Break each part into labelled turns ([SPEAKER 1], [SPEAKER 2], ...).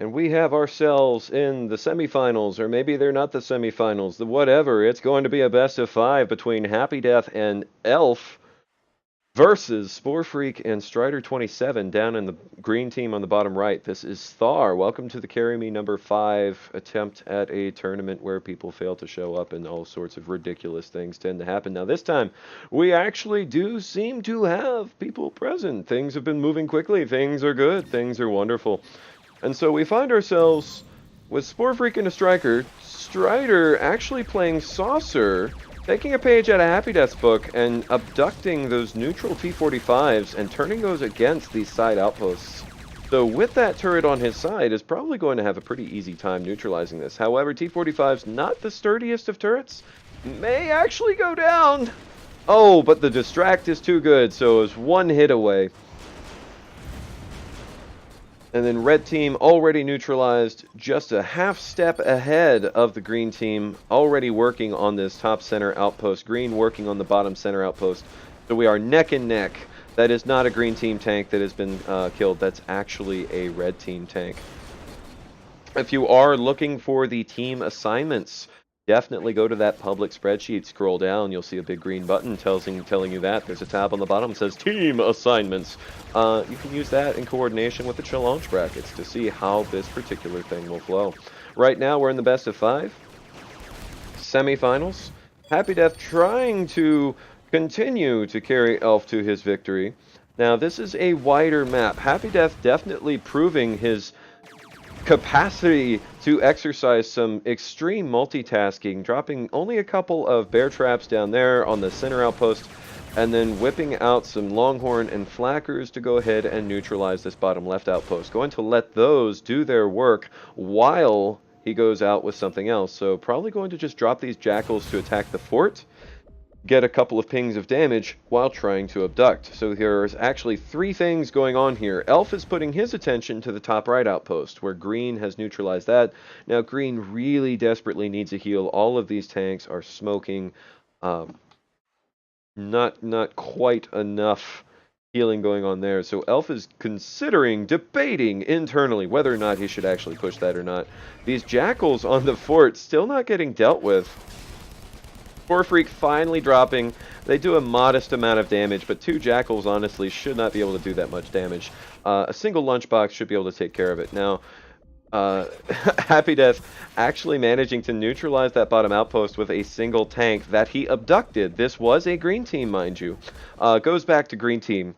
[SPEAKER 1] And we have ourselves in the semifinals, or maybe they're not the semifinals, the whatever. It's going to be a best of 5 between Happy Death and Elf versus Sporefreak and Stryder27 down in the green team on the bottom right. This is Thar. Welcome to the Carry Me number 5 attempt at a tournament where people fail to show up and all sorts of ridiculous things tend to happen. Now, this time, we actually do seem to have people present. Things have been moving quickly. Things are good. Things are wonderful. And so we find ourselves with Sporefreak and a Striker, Stryder actually playing Saucer, taking a page out of Happy Death's book and abducting those neutral T-45s and turning those against these side outposts. So with that turret on his side, is probably going to have a pretty easy time neutralizing this. However, T-45's not the sturdiest of turrets, may actually go down. Oh, but the distract is too good, so it was one hit away. And then red team already neutralized, just a half step ahead of the green team, already working on this top center outpost. Green working on the bottom center outpost. So we are neck and neck. That is not a green team tank that has been killed. That's actually a red team tank. If you are looking for the team assignments, definitely go to that public spreadsheet, scroll down, you'll see a big green button telling you that. There's a tab on the bottom that says Team Assignments. You can use that in coordination with the challenge brackets to see how this particular thing will flow. Right now, we're in the best of 5. Semifinals. Happy Death trying to continue to carry Elf to his victory. Now, this is a wider map. Happy Death definitely proving his capacity to exercise some extreme multitasking, dropping only a couple of bear traps down there on the center outpost, and then whipping out some longhorn and flackers to go ahead and neutralize this bottom left outpost. Going to let those do their work while he goes out with something else. So probably going to just drop these jackals to attack the fort, get a couple of pings of damage while trying to abduct. So there's actually 3 things going on here. Elf is putting his attention to the top right outpost, where Green has neutralized that. Now Green really desperately needs a heal. All of these tanks are smoking. Not quite enough healing going on there. So Elf is debating internally whether or not he should actually push that or not. These jackals on the fort still not getting dealt with. Sporefreak finally dropping. They do a modest amount of damage, but 2 jackals honestly should not be able to do that much damage. A single lunchbox should be able to take care of it. Now, Happy Death actually managing to neutralize that bottom outpost with a single tank that he abducted. This was a green team, mind you. Goes back to green team.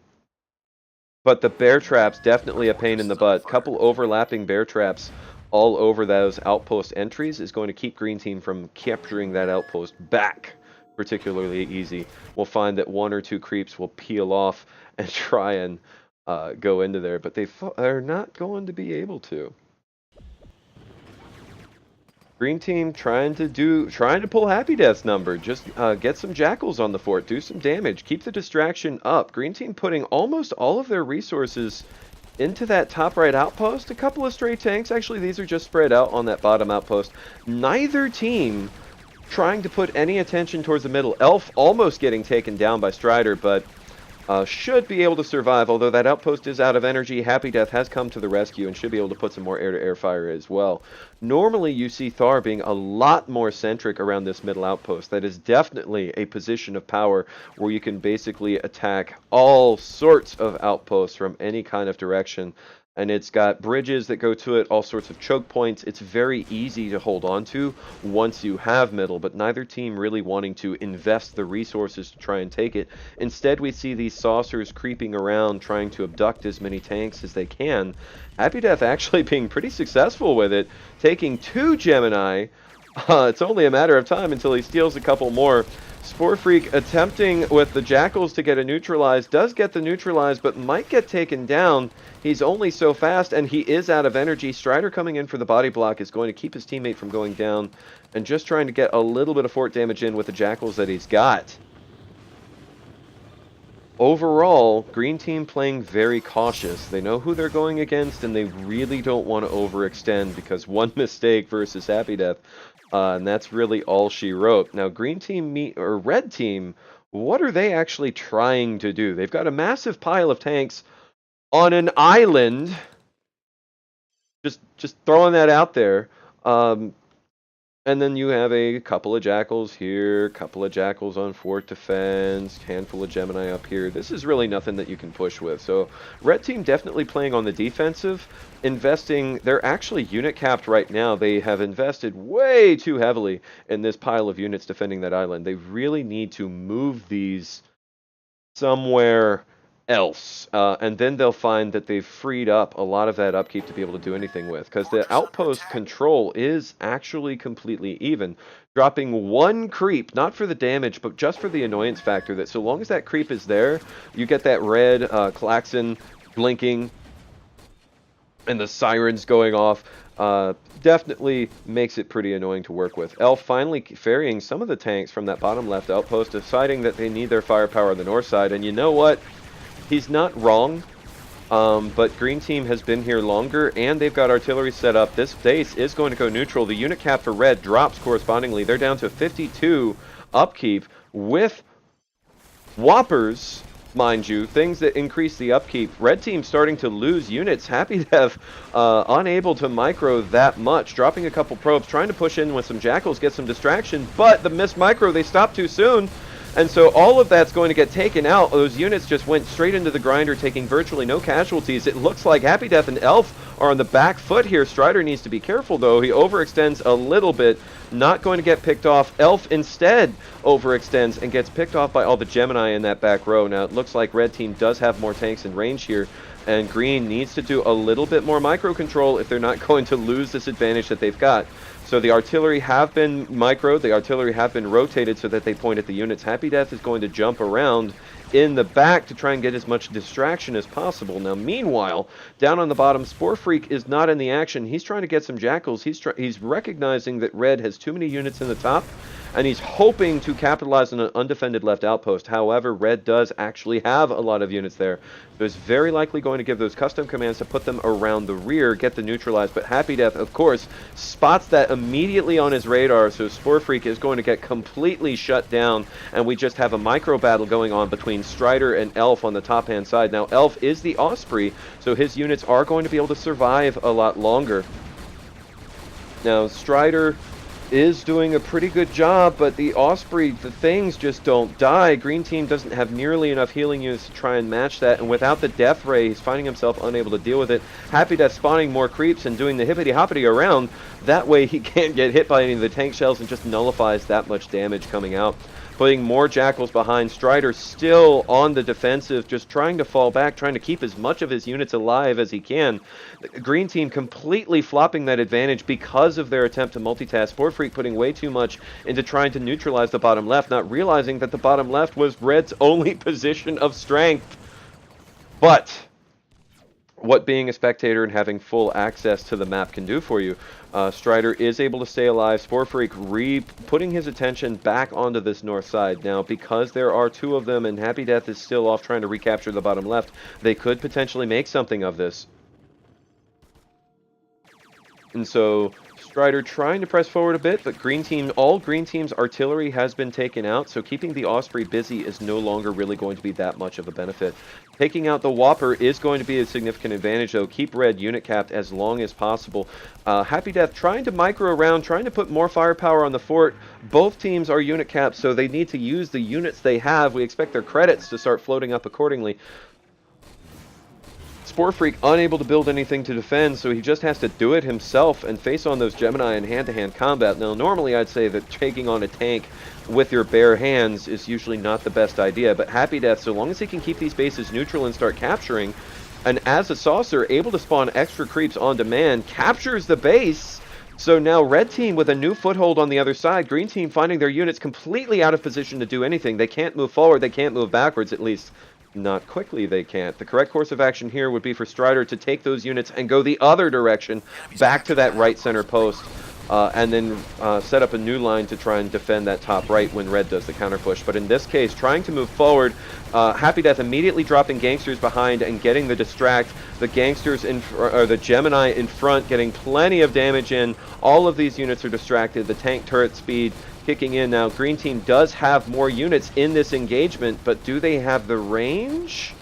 [SPEAKER 1] But the bear traps, definitely a pain in the butt. Couple overlapping bear traps all over those outpost entries is going to keep green team from capturing that outpost back particularly easy. We'll find that 1 or 2 creeps will peel off and try and go into there, but they're not going to be able to. Green team trying to pull Happy Death's number. Just get some jackals on the fort, do some damage, keep the distraction up. Green team putting almost all of their resources into that top right outpost. A couple of stray tanks. Actually, these are just spread out on that bottom outpost. Neither team trying to put any attention towards the middle. Elf almost getting taken down by Stryder, but should be able to survive. Although that outpost is out of energy, Happy Death has come to the rescue and should be able to put some more air-to-air fire as well. Normally, you see Thar being a lot more centric around this middle outpost. That is definitely a position of power where you can basically attack all sorts of outposts from any kind of direction. And it's got bridges that go to it, all sorts of choke points. It's very easy to hold on to once you have middle, but neither team really wanting to invest the resources to try and take it. Instead, we see these saucers creeping around, trying to abduct as many tanks as they can. Happy Death actually being pretty successful with it, taking 2 Gemini. It's only a matter of time until he steals a couple more. Sporefreak attempting with the jackals to get a neutralized, does get the neutralized, but might get taken down. He's only so fast, and he is out of energy. Stryder coming in for the body block is going to keep his teammate from going down, and just trying to get a little bit of fort damage in with the jackals that he's got. Overall, green team playing very cautious. They know who they're going against, and they really don't want to overextend, because one mistake versus Happy Death, and that's really all she wrote. Now, green team or red team, what are they actually trying to do? They've got a massive pile of tanks on an island. Just throwing that out there. And then you have a couple of Jackals here, couple of Jackals on fort defense, handful of Gemini up here. This is really nothing that you can push with. So red team definitely playing on the defensive, investing. They're actually unit capped right now. They have invested way too heavily in this pile of units defending that island. They really need to move these somewhere else, and then they'll find that they've freed up a lot of that upkeep to be able to do anything with, because the outpost control is actually completely even, dropping one creep, not for the damage, but just for the annoyance factor, that so long as that creep is there, you get that red klaxon blinking and the sirens going off. Definitely makes it pretty annoying to work with. Elf finally ferrying some of the tanks from that bottom left outpost, deciding that they need their firepower on the north side. And you know what? He's not wrong, but green team has been here longer, and they've got artillery set up. This base is going to go neutral. The unit cap for red drops correspondingly. They're down to 52 upkeep with whoppers, mind you, things that increase the upkeep. Red team starting to lose units. happydeath unable to micro that much, dropping a couple probes, trying to push in with some jackals, get some distraction, but the missed micro, they stopped too soon. And so all of that's going to get taken out. Those units just went straight into the grinder, taking virtually no casualties. It looks like happydeath and Elf are on the back foot here. Stryder needs to be careful, though. He overextends a little bit. Not going to get picked off. Elf instead overextends and gets picked off by all the Gemini in that back row. Now, it looks like red team does have more tanks in range here, and green needs to do a little bit more micro control if they're not going to lose this advantage that they've got. So the artillery have been microed, the artillery have been rotated so that they point at the units. happydeath is going to jump around in the back to try and get as much distraction as possible. Now, meanwhile, down on the bottom, sporefreak is not in the action. He's trying to get some jackals. He's recognizing that red has too many units in the top, and he's hoping to capitalize on an undefended left outpost. However, red does actually have a lot of units there. So it's very likely going to give those custom commands to put them around the rear, get the neutralized. But happydeath, of course, spots that immediately on his radar, so sporefreak is going to get completely shut down, and we just have a micro battle going on between Stryder and Elf on the top-hand side. Now, Elf is the Osprey, so his units are going to be able to survive a lot longer. Now, Stryder is doing a pretty good job, but the Osprey, the things just don't die. Green team doesn't have nearly enough healing units to try and match that, and without the death ray, he's finding himself unable to deal with it. happydeath spawning more creeps and doing the hippity-hoppity around. That way he can't get hit by any of the tank shells and just nullifies that much damage coming out. Putting more jackals behind. Stryder still on the defensive, just trying to fall back, trying to keep as much of his units alive as he can. The green team completely flopping that advantage because of their attempt to multitask. sporefreak putting way too much into trying to neutralize the bottom left, not realizing that the bottom left was red's only position of strength. But what being a spectator and having full access to the map can do for you. Stryder is able to stay alive. sporefreak putting his attention back onto this north side. Now, because there are two of them and happydeath is still off trying to recapture the bottom left, they could potentially make something of this. And so Stryder trying to press forward a bit, but all green team's artillery has been taken out, so keeping the Osprey busy is no longer really going to be that much of a benefit. Taking out the Whopper is going to be a significant advantage, though. Keep red unit capped as long as possible. happydeath trying to micro around, trying to put more firepower on the fort. Both teams are unit capped, so they need to use the units they have. We expect their credits to start floating up accordingly. sporefreak unable to build anything to defend, so he just has to do it himself and face on those Gemini in hand-to-hand combat. Now, normally I'd say that taking on a tank with your bare hands is usually not the best idea, but happydeath, so long as he can keep these bases neutral and start capturing, and as a saucer, able to spawn extra creeps on demand, captures the base. So now red team with a new foothold on the other side, green team finding their units completely out of position to do anything. They can't move forward, they can't move backwards, at least not quickly they can't. The correct course of action here would be for Stryder to take those units and go the other direction, back to that right center post, and then set up a new line to try and defend that top right when red does the counter push. But in this case, trying to move forward, happydeath immediately dropping gangsters behind and getting the distract. The gangsters or the Gemini in front getting plenty of damage in. All of these units are distracted. The tank turret speed kicking in now. Green team does have more units in this engagement, but do they have the range?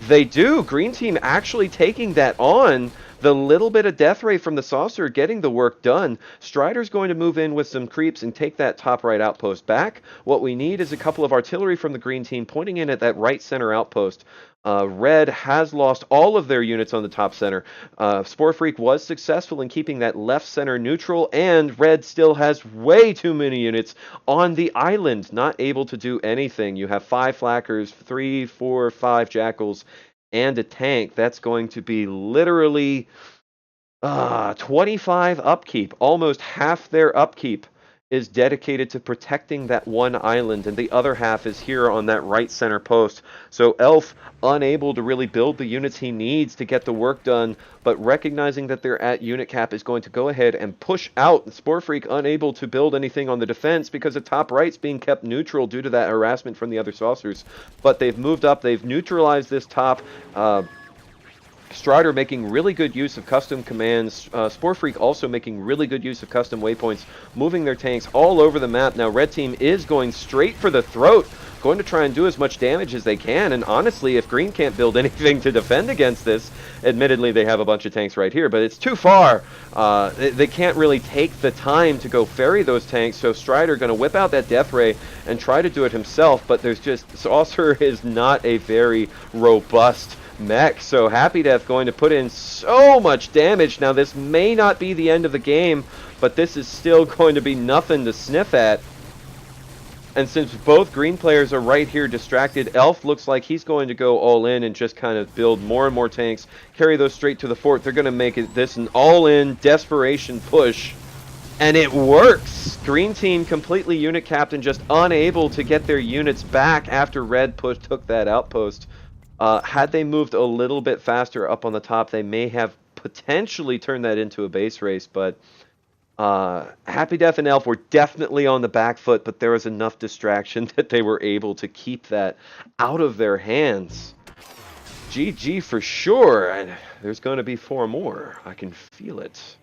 [SPEAKER 1] They do. Green team actually taking that on. the little bit of death ray from the saucer getting the work done. Stryder's going to move in with some creeps and take that top right outpost back. What we need is a couple of artillery from the green team pointing in at that right center outpost. Red has lost all of their units on the top center. Sporefreak was successful in keeping that left center neutral, and Red still has way too many units on the island, not able to do anything. You have 5 flackers, 3, 4, 5 jackals, and a tank. That's going to be literally 25 upkeep. Almost half their upkeep is dedicated to protecting that one island, and the other half is here on that right center post. So Elf unable to really build the units he needs to get the work done, but recognizing that they're at unit cap is going to go ahead and push out. Sporefreak unable to build anything on the defense because the top right's being kept neutral due to that harassment from the other saucers. But they've moved up, they've neutralized this top. Stryder making really good use of custom commands. Sporefreak also making really good use of custom waypoints, moving their tanks all over the map. Now Red Team is going straight for the throat, going to try and do as much damage as they can. And honestly, if Green can't build anything to defend against this, admittedly they have a bunch of tanks right here, but it's too far. They can't really take the time to go ferry those tanks, so Stryder going to whip out that Death Ray and try to do it himself, but there's just, Saucer is not a very robust mech, so Happy Death going to put in so much damage. Now this may not be the end of the game, but this is still going to be nothing to sniff at. And since both green players are right here distracted, Elf looks like he's going to go all in and just kind of build more and more tanks, carry those straight to the fort. They're going to make this an all-in desperation push, and it works. Green team completely unit capped and just unable to get their units back after Red took that outpost. Had they moved a little bit faster up on the top, they may have potentially turned that into a base race, but Happy Death and Elf were definitely on the back foot, but there was enough distraction that they were able to keep that out of their hands. GG for sure, and there's going to be 4 more. I can feel it.